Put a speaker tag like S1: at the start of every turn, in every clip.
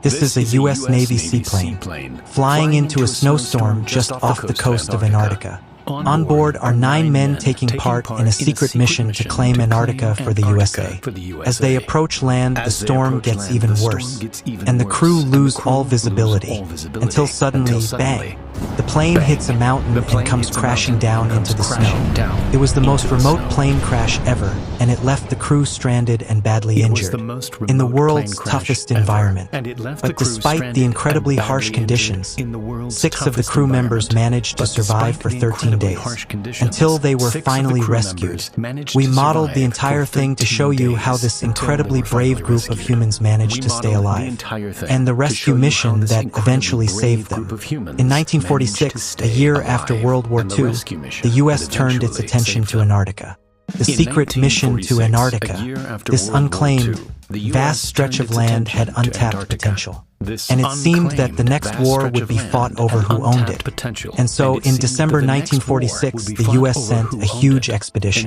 S1: This is a U.S. Navy seaplane flying into a snowstorm just off the coast of Antarctica. On board are 9 men taking part in a secret mission to claim Antarctica for the USA. As they approach land, the storm gets even worse, and the crew lose all visibility, until suddenly, bang! The plane hits a mountain and comes crashing down into the snow. It was the most remote plane crash ever, and it left the crew stranded and badly injured, in the world's toughest environment. But despite the incredibly harsh conditions, 6 of the crew members managed to survive for 13 days, until they were finally rescued. We modeled the entire thing to show you how this incredibly brave group of humans managed to stay alive, and the rescue mission that eventually saved them. In 1946, a year after World War II, the U.S. turned its attention to Antarctica. The secret mission to Antarctica, this unclaimed, vast stretch of land had untapped potential. And it seemed that the next war would be fought over who owned it. And so, in December 1946, the U.S. sent a huge expedition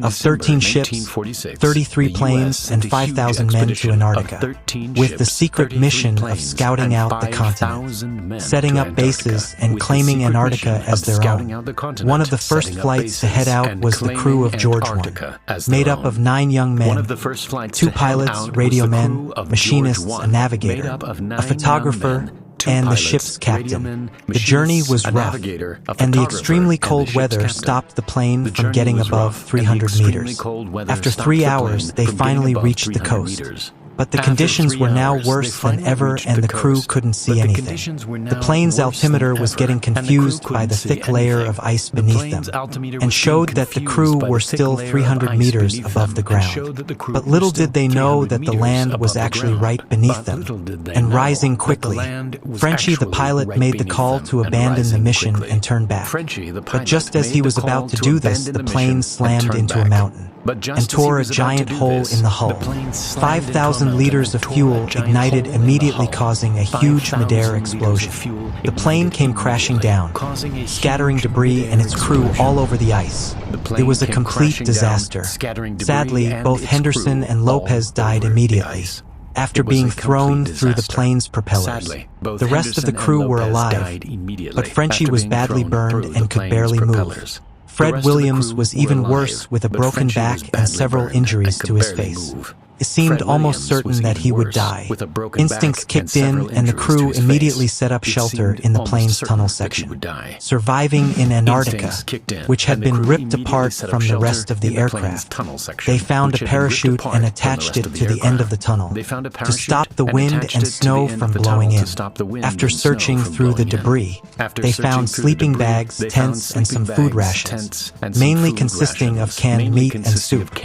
S1: of 13 ships, 33 planes, and 5,000 men to Antarctica, with the secret mission of scouting out the continent, setting up bases, and claiming Antarctica as their own. One of the first flights to head out was the crew of George 1, made up of 9 young men, 2 pilots, radio men, machinists, a navigator, a photographer, and the ship's captain. The journey was rough, and the extremely cold weather stopped the plane from getting above 300 meters. After 3 hours, they finally reached the coast. But the conditions were now worse than ever, and the crew couldn't see anything. The plane's altimeter was getting confused by the thick layer of ice beneath them, and showed that the crew were still 300 meters above the ground. But little did they know that the land was actually right beneath them, and rising quickly. Frenchie, the pilot, made the call to abandon the mission and turn back. But just as he was about to do this, the plane slammed into a mountain and tore a giant hole in the hull. 5,000 liters of fuel ignited, immediately causing a huge mid-air explosion. The plane came crashing down, scattering debris and its crew all over the ice. It was a complete disaster. Sadly, both Henderson and Lopez died immediately, after being thrown through the plane's propellers. The rest of the crew were alive, but Frenchie was badly burned and could barely move. Fred Williams was even worse, with a broken back and several injuries to his face. It seemed almost certain that he would die. Instincts kicked in, and the crew immediately set up shelter in the plane's tunnel section. Surviving in Antarctica, which had been ripped apart from the rest of the aircraft, they found a parachute and attached it to the end of the tunnel to stop the wind and snow from blowing in. After searching through the debris, they found sleeping bags, tents, and some food rations, mainly consisting of canned meat and soup.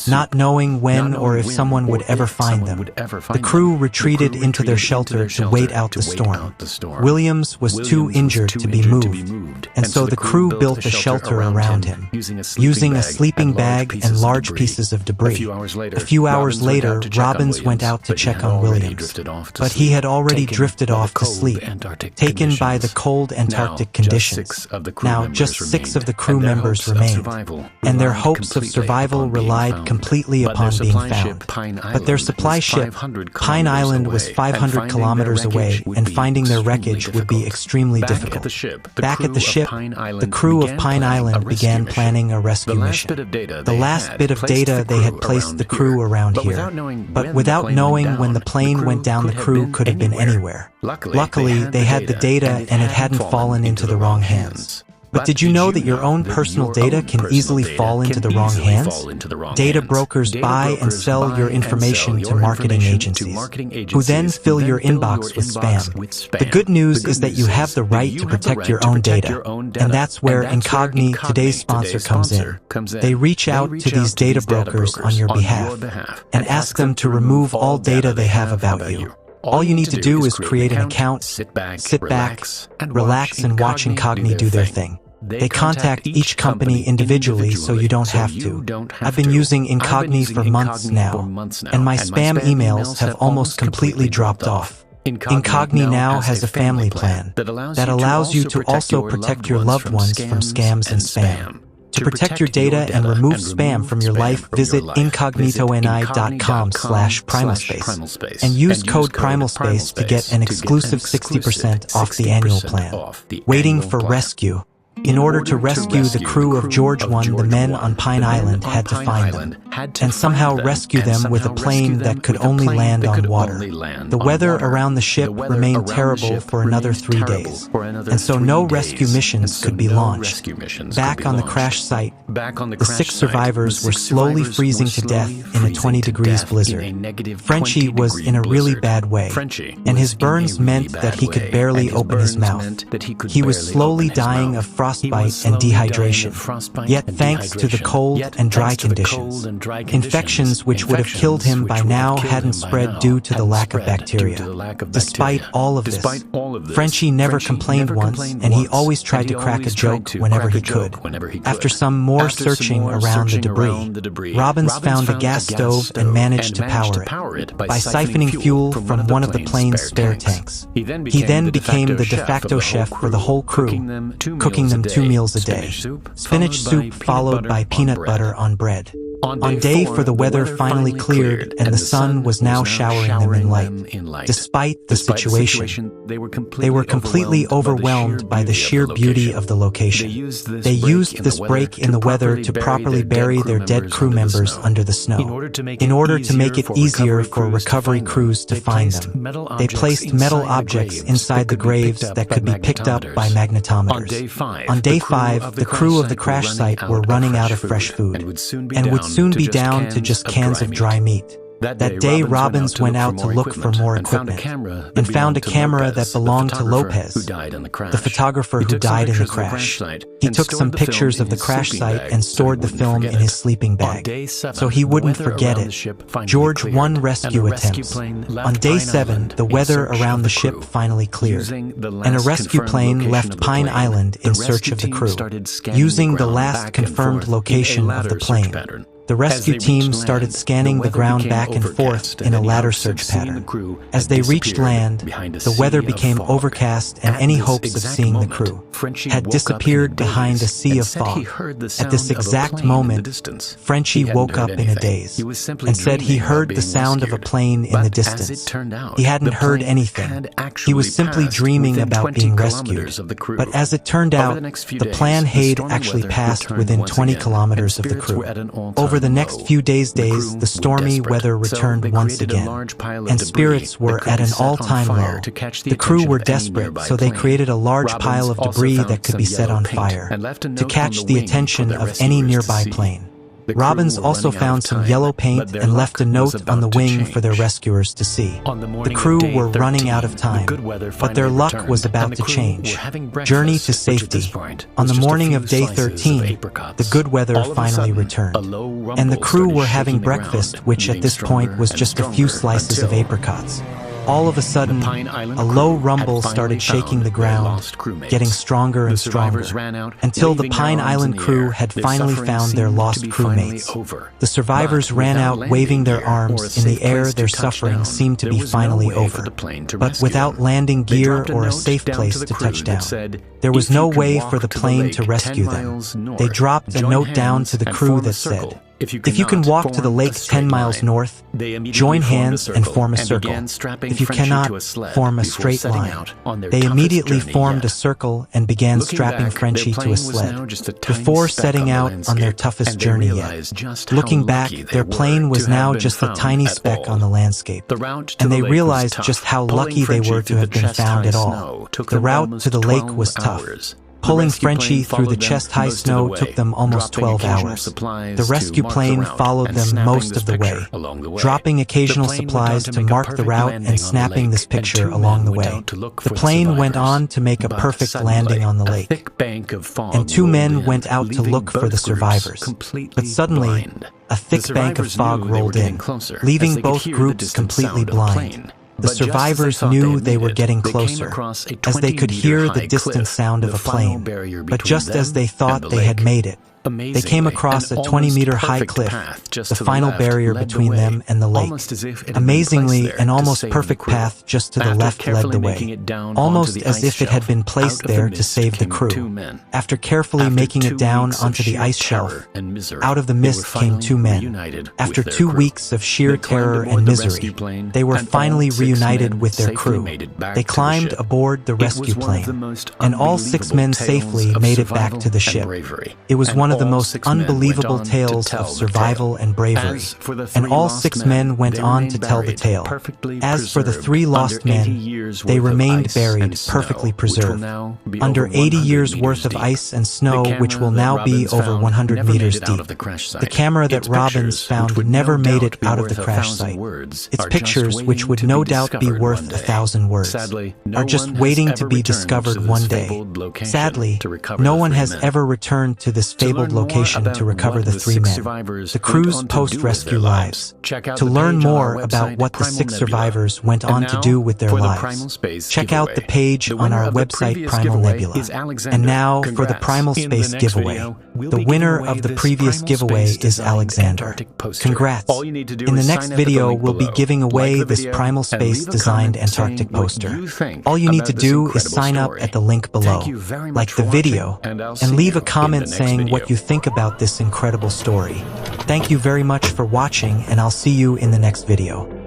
S1: Not knowing when or if someone would ever find them, the crew retreated into their shelter to wait out the storm. Williams was too injured to be moved, and so the crew built a shelter around him, using a sleeping bag and large pieces of debris. A few hours later, Robbins went out to check on Williams, but he had already drifted off to sleep, taken by the cold Antarctic conditions. Now, just 6 of the crew members remained, and their hopes of survival relied completely upon being found. But their supply ship, Pine Island, was 500 kilometers away, and finding their wreckage would be extremely difficult. Back at the ship, the crew of Pine Island began planning a rescue mission. The last bit of data, they had placed the crew around here, but without knowing when the plane went down, the crew could have been anywhere. Luckily, they had the data, and it hadn't fallen into the wrong hands. But did you know that your own personal data can easily fall into the wrong hands? Data brokers buy and sell your information to marketing agencies, who then fill your inbox with spam. The good news is that you have the right to protect your own data, and that's where Incogni, today's sponsor, comes in. They reach out to these data brokers on your behalf and ask them to remove all data they have about you. All you need to do is create an account, sit back, relax, and watch Incogni do their thing. They contact each company individually, so you don't have to. I've been using Incogni for months now, and my spam emails have almost completely dropped off. Incogni now has a family plan that allows you to also protect your loved ones from scams and spam. To protect your data and remove spam from your life, visit incognitoni.com/primalspace and use code primalspace to get an exclusive 60% off the annual plan. Waiting for rescue. In order to rescue the crew of George 1, the men on Pine Island had to find them and somehow rescue them with a plane that could only land on water. The weather around the ship remained terrible for another 3 days, and so no rescue missions could be launched. Back on the crash site, the 6 survivors were slowly freezing to death in a 20 degrees blizzard. Frenchie was in a really bad way, and his burns meant that he could barely open his mouth. He was slowly dying of frostbite and dehydration, yet thanks to the cold and dry conditions, infections which would have killed him by now hadn't spread due to the lack of bacteria. Despite all of this, Frenchie never complained once, and he always tried to crack a joke whenever he could. After some more searching around the debris, Robbins found a gas stove and managed to power it by siphoning fuel from one of the plane's spare tanks. He then became the de facto chef for the whole crew, cooking them 2 meals a day. Spinach soup followed by peanut butter on bread. On day 4, the weather finally cleared and the sun was now showering them in light. Despite the situation, they were completely overwhelmed by the sheer beauty of the location. They used this break in the weather to properly bury their dead crew members under the snow. In order to make it easier for recovery crews to find them, they placed metal objects inside the graves that could be picked up by magnetometers. On day 5, the crew of the crash site were running out of fresh food and would soon be down to just cans of dry meat. That day, Robbins went out to look for more equipment and found a camera that belonged to Lopez, the photographer who died in the crash. He took some pictures of the crash site and stored the film in his sleeping bag so he wouldn't forget it. George 1 rescue attempts. On day 7, the weather around the ship finally cleared, and a rescue plane left Pine Island in search of the crew, using the last confirmed location of the plane. The rescue team started scanning the ground back and forth in a ladder search pattern. As they reached land, the weather became overcast and any hopes of seeing the crew had disappeared behind a sea of fog. At this exact moment, Frenchie woke up in a daze and said he heard the sound of a plane in the distance. He hadn't heard anything. He was simply dreaming about being rescued. But as it turned out, the plan had actually passed within 20 kilometers of the crew. Over the next few days, the stormy weather returned once again, and spirits were at an all-time low. The crew were desperate, so they created a large pile of debris that could be set on fire to catch the attention of any nearby plane. Robbins also found some yellow paint and left a note on the wing for their rescuers to see. The crew were running out of time, but their luck was about to change. Journey to safety. On the morning of day 13, the good weather finally returned, and the crew were having breakfast, which at this point was just a few slices of apricots. All of a sudden, a low rumble started shaking the ground, getting stronger and stronger, until the Pine Island crew had finally found their lost crewmates. The survivors ran out waving their arms in the air. Their suffering seemed to be finally over, but without landing gear or a safe place to touch down. There was no way for the plane to rescue them. They dropped a note down to the crew that said, "If you can walk to the lake 10 miles north, join hands and form a circle. If you cannot, form a straight line." They immediately formed a circle and began strapping Frenchie to a sled, before setting out on their toughest journey yet. Looking back, their plane was now just a tiny speck on the landscape, and they realized just how lucky they were to have been found at all. The route to the lake was tough. Pulling Frenchie through the chest-high snow took them almost 12 hours. The rescue plane followed them most of the way, dropping occasional supplies to mark the route and snapping this picture along the way. The plane went on to make a perfect landing on the lake, and 2 men went out to look for the survivors. But suddenly, a thick bank of fog rolled in, leaving both groups completely blind. The survivors knew they were getting closer, as they could hear the distant sound of a plane. But just as they thought they had made it, They came across a 20-meter high cliff, the final barrier between them and the lake. Amazingly, an almost perfect path just to the left led the way, almost as if it had been placed there to save the crew. After carefully making it down onto the ice shelf, out of the mist came two men. After 2 weeks of sheer terror and misery, they were finally reunited with their crew. They climbed aboard the rescue plane, and all 6 men safely made it back to the ship. It was one of the most unbelievable tales of survival and bravery, and all 6 men went on to tell the tale. As for the 3 lost men, they remained buried, perfectly preserved, under 80 years worth of ice and snow, which will now be over 100 meters deep. The camera that Robbins found never made it out of the crash site. Its pictures, which would no doubt be worth 1,000 words, are just waiting to be discovered one day. Sadly, no one has ever returned to this fabled location to recover the 3 men, the crew's post-rescue lives. To learn more about what the 6 survivors went on to do with their lives, check out the page on our website Primal Nebula. And now for the Primal Space giveaway. The winner of the previous giveaway is Alexander. Congrats! In the next video, we'll be giving away this Primal Space designed Antarctic poster. All you need to do is sign up at the link below, like the video, and leave a comment saying what you think about this incredible story. Thank you very much for watching, and I'll see you in the next video.